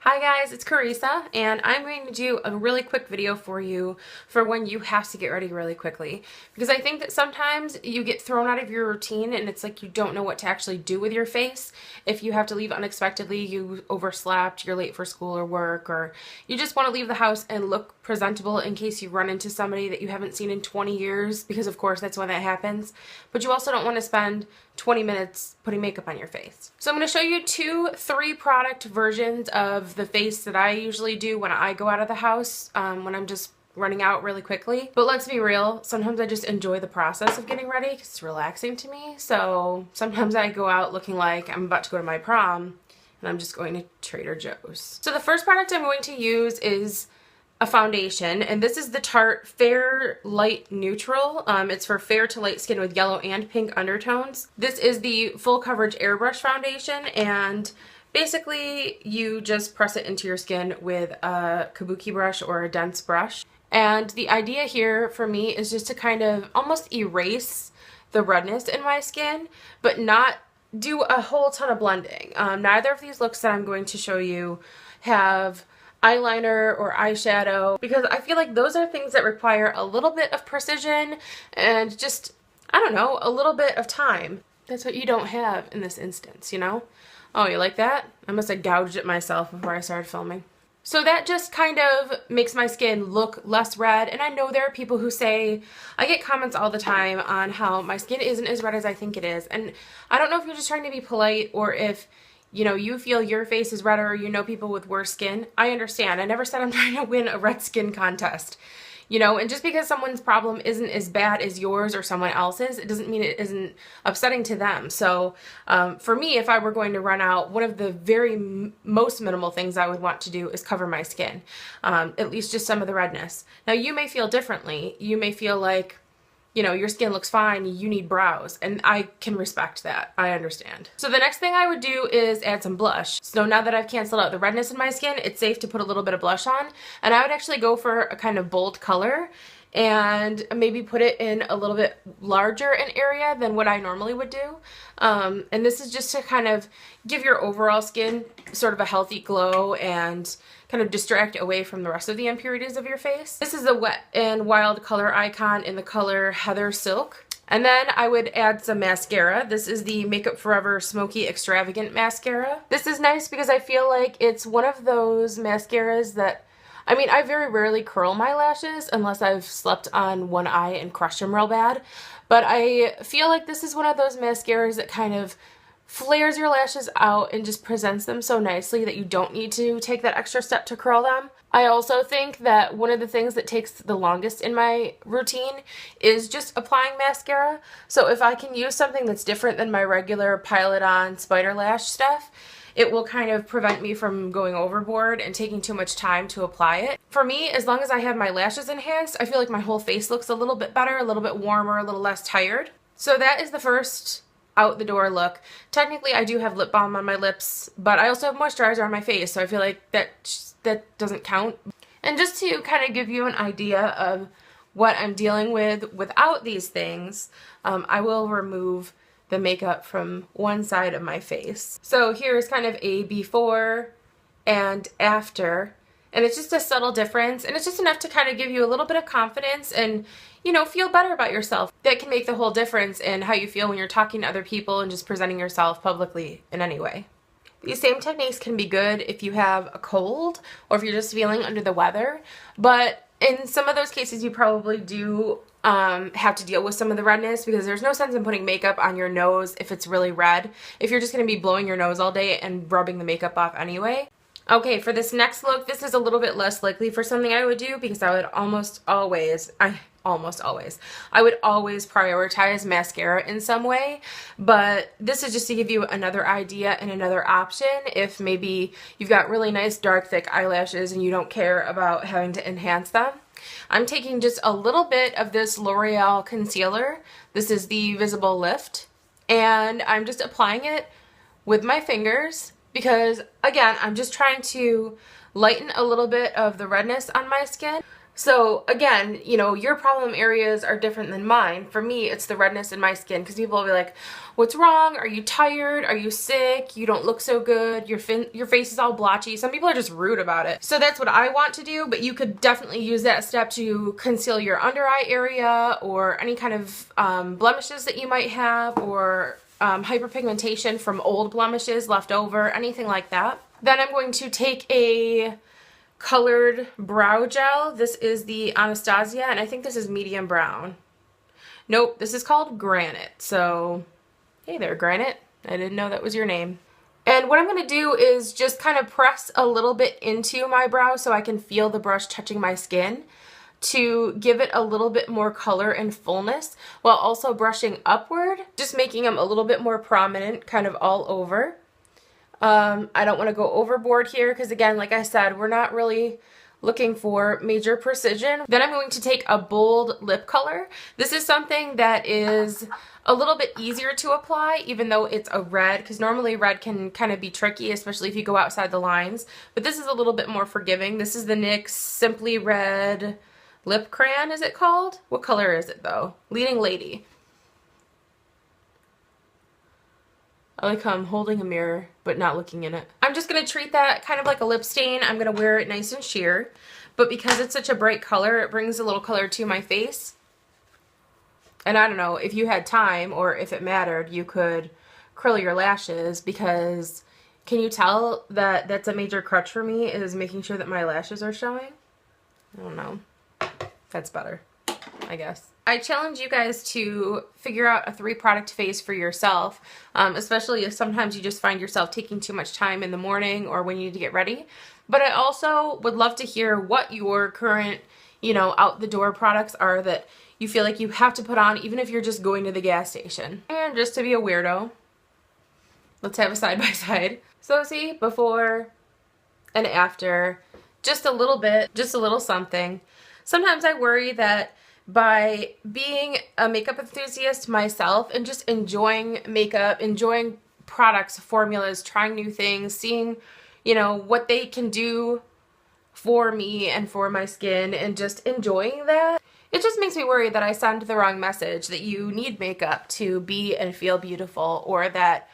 Hi guys, it's Carisa, and I'm going to do a really quick video for you for when you have to get ready really quickly. Because I think that sometimes you get thrown out of your routine and it's like you don't know what to actually do with your face. If you have to leave unexpectedly, you overslept, you're late for school or work, or you just want to leave the house and look presentable in case you run into somebody that you haven't seen in 20 years, because of course that's when that happens. But you also don't want to spend 20 minutes putting makeup on your face. So I'm going to show you 3 product versions of the face that I usually do when I go out of the house, when I'm just running out really quickly. But let's be real, sometimes I just enjoy the process of getting ready because it's relaxing to me. So sometimes I go out looking like I'm about to go to my prom and I'm just going to Trader Joe's. So the first product I'm going to use is a foundation, and this is the Tarte Fair Light Neutral. It's for fair to light skin with yellow and pink undertones. This is the full coverage airbrush foundation, and basically you just press it into your skin with a kabuki brush or a dense brush. And the idea here for me is just to kind of almost erase the redness in my skin, but not do a whole ton of blending. Neither of these looks that I'm going to show you have eyeliner or eyeshadow, because I feel like those are things that require a little bit of precision and just, I don't know, a little bit of time. That's what you don't have in this instance, you know? Oh, you like that? I must have gouged it myself before I started filming. So that just kind of makes my skin look less red, and I know there are people who say, I get comments all the time on how my skin isn't as red as I think it is, and I don't know if you're just trying to be polite or if you feel your face is redder, or you know people with worse skin. I understand. I never said I'm trying to win a red skin contest. And just because someone's problem isn't as bad as yours or someone else's, it doesn't mean it isn't upsetting to them. So for me, if I were going to run out, one of the very most minimal things I would want to do is cover my skin, at least just some of the redness. Now, you may feel differently. You may feel like, your skin looks fine, you need brows, and I can respect that. I understand. So the next thing I would do is add some blush. So now that I've canceled out the redness in my skin, it's safe to put a little bit of blush on, and I would actually go for a kind of bold color and maybe put it in a little bit larger an area than what I normally would do. And this is just to kind of give your overall skin sort of a healthy glow and kind of distract away from the rest of the impurities of your face. This is a Wet n Wild color icon in the color Heather Silk. And then I would add some mascara. This is the Makeup Forever Smoky Extravagant mascara. This is nice because I feel like it's one of those mascaras that, I very rarely curl my lashes unless I've slept on one eye and crushed them real bad. But I feel like this is one of those mascaras that kind of flares your lashes out and just presents them so nicely that you don't need to take that extra step to curl them. I also think that one of the things that takes the longest in my routine is just applying mascara. So if I can use something that's different than my regular pile-it-on spider lash stuff, it will kind of prevent me from going overboard and taking too much time to apply it. For me, as long as I have my lashes enhanced, I feel like my whole face looks a little bit better, a little bit warmer, a little less tired. So that is the first out the door look. Technically, I do have lip balm on my lips, but I also have moisturizer on my face, so I feel like that doesn't count. And just to kind of give you an idea of what I'm dealing with without these things, I will remove the makeup from one side of my face. So here's kind of a before and after, and it's just a subtle difference, and it's just enough to kind of give you a little bit of confidence and feel better about yourself. That can make the whole difference in how you feel when you're talking to other people and just presenting yourself publicly in any way. These same techniques can be good if you have a cold or if you're just feeling under the weather, but in some of those cases you probably do have to deal with some of the redness, because there's no sense in putting makeup on your nose if it's really red, if you're just going to be blowing your nose all day and rubbing the makeup off anyway. Okay, for this next look, this is a little bit less likely for something I would do, because I would always prioritize mascara in some way, but this is just to give you another idea and another option if maybe you've got really nice dark thick eyelashes and you don't care about having to enhance them. I'm taking just a little bit of this L'Oreal concealer. This is the Visible Lift, and I'm just applying it with my fingers because, again, I'm just trying to lighten a little bit of the redness on my skin. So again, you know, your problem areas are different than mine. For me, it's the redness in my skin because people will be like, what's wrong? Are you tired? Are you sick? You don't look so good. Your face is all blotchy. Some people are just rude about it. So that's what I want to do, but you could definitely use that step to conceal your under eye area or any kind of blemishes that you might have, or hyperpigmentation from old blemishes left over, anything like that. Then I'm going to take a colored brow gel. This is the Anastasia, and I think this is medium brown. Nope, this is called Granite. So, hey there, Granite. I didn't know that was your name. And what I'm going to do is just kind of press a little bit into my brow so I can feel the brush touching my skin to give it a little bit more color and fullness, while also brushing upward, just making them a little bit more prominent, kind of all over. I don't want to go overboard here because, again, like I said, we're not really looking for major precision. Then I'm going to take a bold lip color. This is something that is a little bit easier to apply, even though it's a red, because normally red can kind of be tricky, especially if you go outside the lines. But this is a little bit more forgiving. This is the NYX Simply Red Lip Crayon, is it called? What color is it, though? Leading Lady. I like how I'm holding a mirror, but not looking in it. I'm just going to treat that kind of like a lip stain. I'm going to wear it nice and sheer. But because it's such a bright color, it brings a little color to my face. And I don't know, if you had time or if it mattered, you could curl your lashes, because can you tell that that's a major crutch for me, is making sure that my lashes are showing? I don't know. That's better, I guess. I challenge you guys to figure out a 3-product face for yourself, especially if sometimes you just find yourself taking too much time in the morning or when you need to get ready. But I also would love to hear what your current, you know, out the door products are that you feel like you have to put on, even if you're just going to the gas station. And just to be a weirdo, let's have a side by side. So see, before and after, just a little bit, just a little something. Sometimes I worry that by being a makeup enthusiast myself and just enjoying makeup, enjoying products, formulas, trying new things, seeing, you know, what they can do for me and for my skin, and just enjoying that, it just makes me worry that I send the wrong message, that you need makeup to be and feel beautiful, or that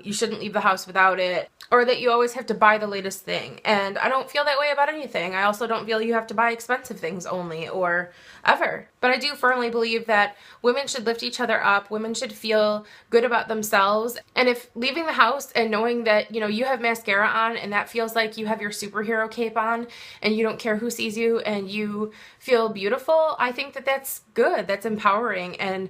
you shouldn't leave the house without it, or that you always have to buy the latest thing. And I don't feel that way about anything. I also don't feel you have to buy expensive things only, or ever. But I do firmly believe that women should lift each other up. Women should feel good about themselves. And if leaving the house and knowing that, you know, you have mascara on and that feels like you have your superhero cape on and you don't care who sees you and you feel beautiful, I think that that's good. That's empowering. And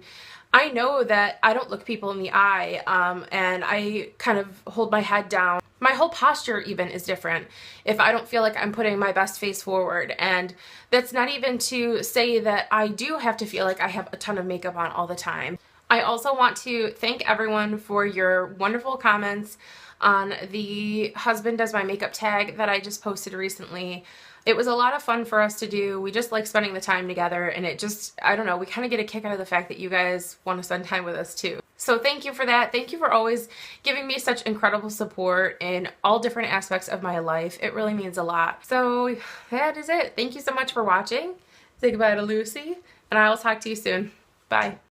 I know that I don't look people in the eye, and I kind of hold my head down. My whole posture even is different if I don't feel like I'm putting my best face forward. And that's not even to say that I do have to feel like I have a ton of makeup on all the time. I also want to thank everyone for your wonderful comments on the husband does my makeup tag that I just posted recently. It was a lot of fun for us to do. We just like spending the time together, and it just, I don't know, we kind of get a kick out of the fact that you guys want to spend time with us too. So thank you for that. Thank you for always giving me such incredible support in all different aspects of my life. It really means a lot. So that is it. Thank you so much for watching. Say goodbye to Lucy, and I will talk to you soon. Bye.